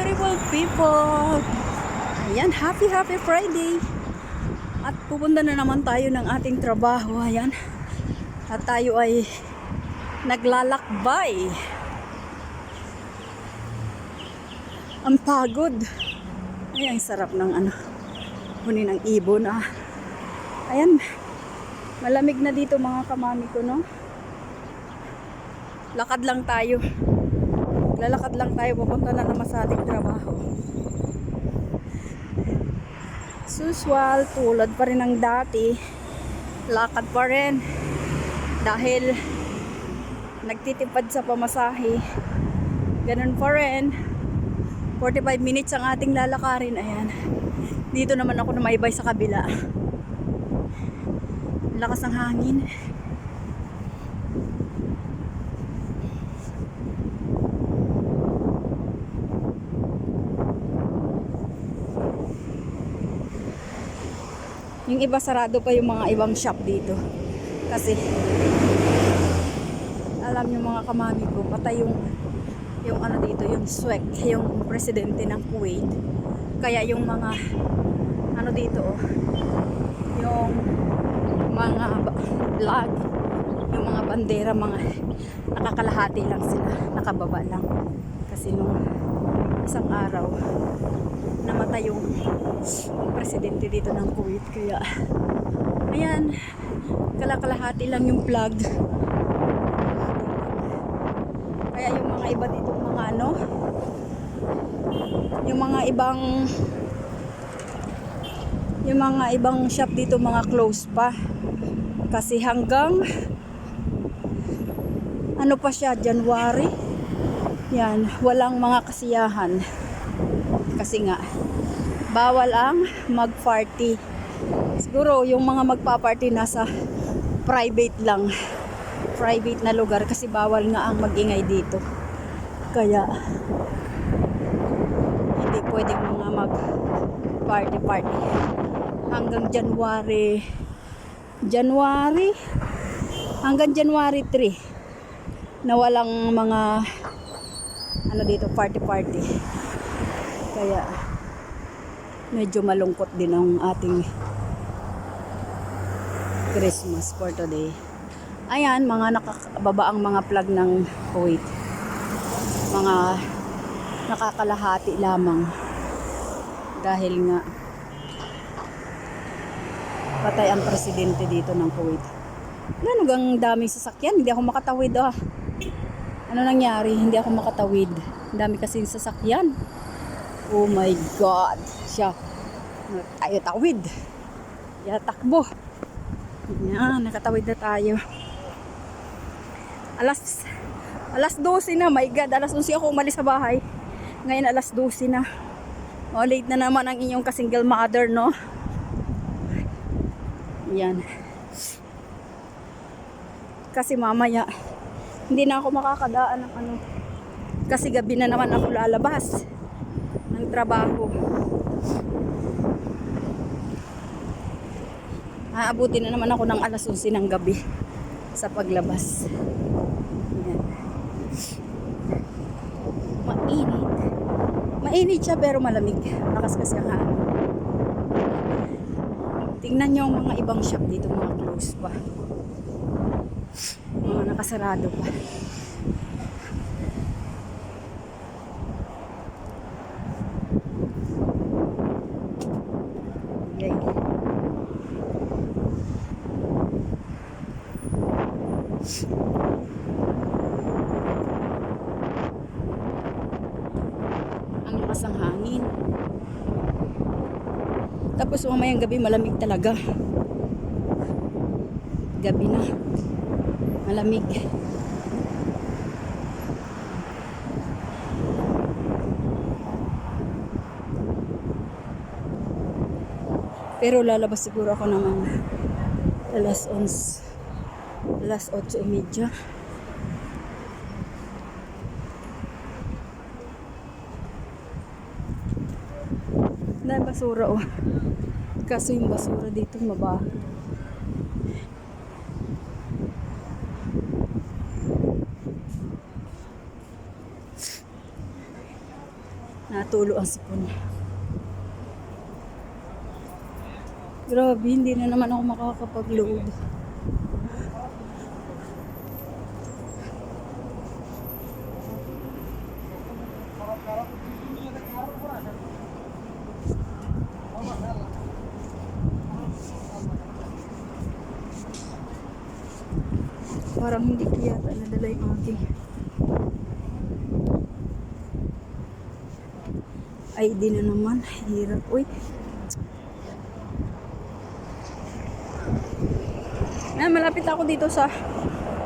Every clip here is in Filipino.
beautiful people! Ayan, happy Friday! At pupunta na naman tayo ng ating trabaho. Ayan. At tayo ay naglalakbay. Ang pagod. Ayan, sarap ng huni ng ibon. Ayan, malamig na dito mga kamami ko, no? Lakad lang tayo. Lalakad lang tayo, pupunta na naman sa ating trabaho. Usual, tulad pa rin ng dati. Lakad pa rin. Dahil nagtitipad sa pamasahe. Ganun pa rin. 45 minutes ang ating lalakarin. Ayan. Dito naman ako namaybay sa kabila. Lakas ng hangin. Yung iba sarado pa yung mga ibang shop dito. Kasi alam yung mga kamami ko, patay yung dito, yung SWEC, yung presidente ng Kuwait. Kaya yung mga dito, yung mga flag, yung mga bandera, mga nakakalahati lang sila, nakababa lang. Kasi nung isang araw namatay yung presidente dito ng Kuwait, kaya ayan, kalakalahati lang yung flag. Kaya yung mga iba dito, mga yung mga ibang shop dito, mga close pa. Kasi hanggang pa siya, January. Yan, walang mga kasiyahan. Kasi nga bawal ang mag-party. Siguro yung mga magpa-party nasa private lang. Private na lugar kasi bawal nga ang mag-ingay dito. Kaya hindi pwedeng mga mag-party hanggang January hanggang January 3 na walang mga dito party. Kaya medyo malungkot din ang ating Christmas for today. Ayan, mga nakababa ang mga flag ng Kuwait. Mga nakakalahati lamang. Dahil nga patay ang presidente dito ng Kuwait. Ang daming sasakyan, hindi ako makatawid. Ano nangyari? Hindi ako makatawid. Ang dami kasing sasakyan. Oh my God. Siya. Tayo tawid. Takbo. Yan, nakatawid na tayo. Alas 12 na. My God, alas 11 ako umalis sa bahay. Ngayon alas 12 na. Late na naman ang inyong ka-single mother, no? Yan. Kasi mamaya hindi na ako makakadaan ng kasi gabi na naman ako lalabas ng trabaho. Aabutin na naman ako ng alas 11 ng gabi sa paglabas. Ayan. Mainit siya pero malamig. Lakas kasi ang hangin. Tingnan nyo ang mga ibang shop dito, mga close pa. Mga nakasarado pa. Okay. Ang lakas ng hangin. Tapos mamayang gabi malamig talaga. Gabi na. Malamig. Pero lalabas siguro ako naman alas 11. Alas 8:30. Dahil basura Kaso yung basura dito mabaho. Natulo ang sipon. Grabe, hindi na naman ako makakapag-load. Parang hindi ko yata nadala yung aking ID na naman. Hirap. Uy. Malapit ako dito sa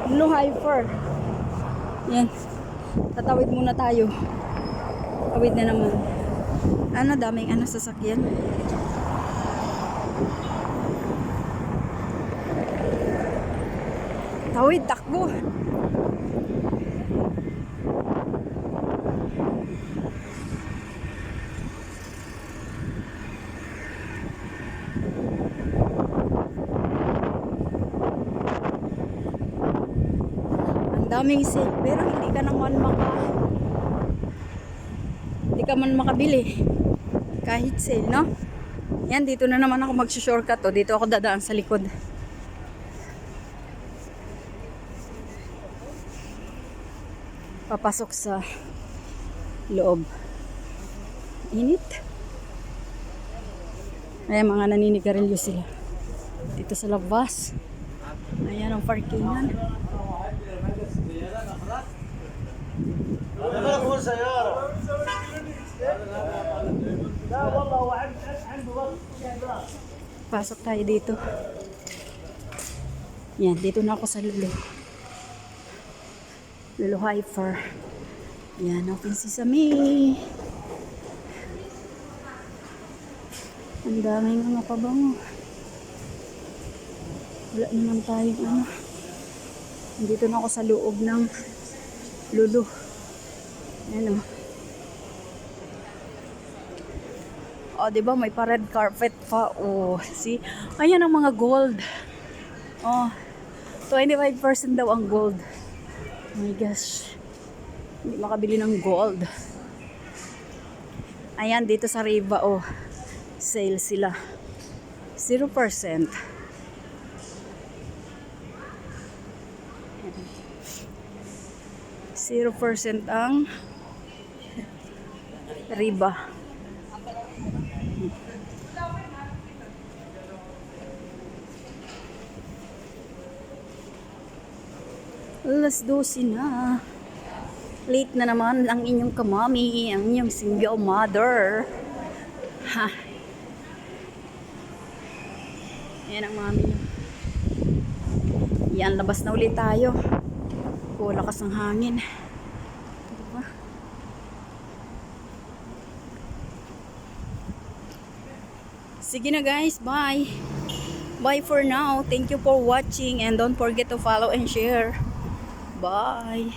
Blue Heifer. Yan. Tatawid muna tayo. Tawid na naman. Daming sasakyan. Tawid, takbo. Daming sale, pero hindi ka man makabili kahit sale, no? Yan, dito na naman ako mag-shortcut, oh. Dito ako dadaan sa likod. Papasok sa loob. Init. Ayan, mga naninigarilyo sila dito sa labas. Ayan ang parkingan. Pasok tayo dito. Yan, dito na ako sa Lulu Heifer. Yan, open sesame. Ang daming mga pabango. Wala naman tayong Dito na ako sa loob ng Lulu. Ayan, oh, diba may pa-red carpet pa. Oh, see? Ayan ang mga gold. Oh, 25% daw ang gold. Oh my gosh. Hindi makabili ng gold. Ayan, dito sa Riva, oh. Sale sila. 0%. 0% ang Riba. Alas 12 na. Late na naman ang inyong kamami, ang inyong single mother. Ha. Yan ang mami niyo. Yan, labas na ulit tayo. Oh, lakas ng hangin. Diba? Sige na guys, bye. Bye for now. Thank you for watching and don't forget to follow and share. Bye.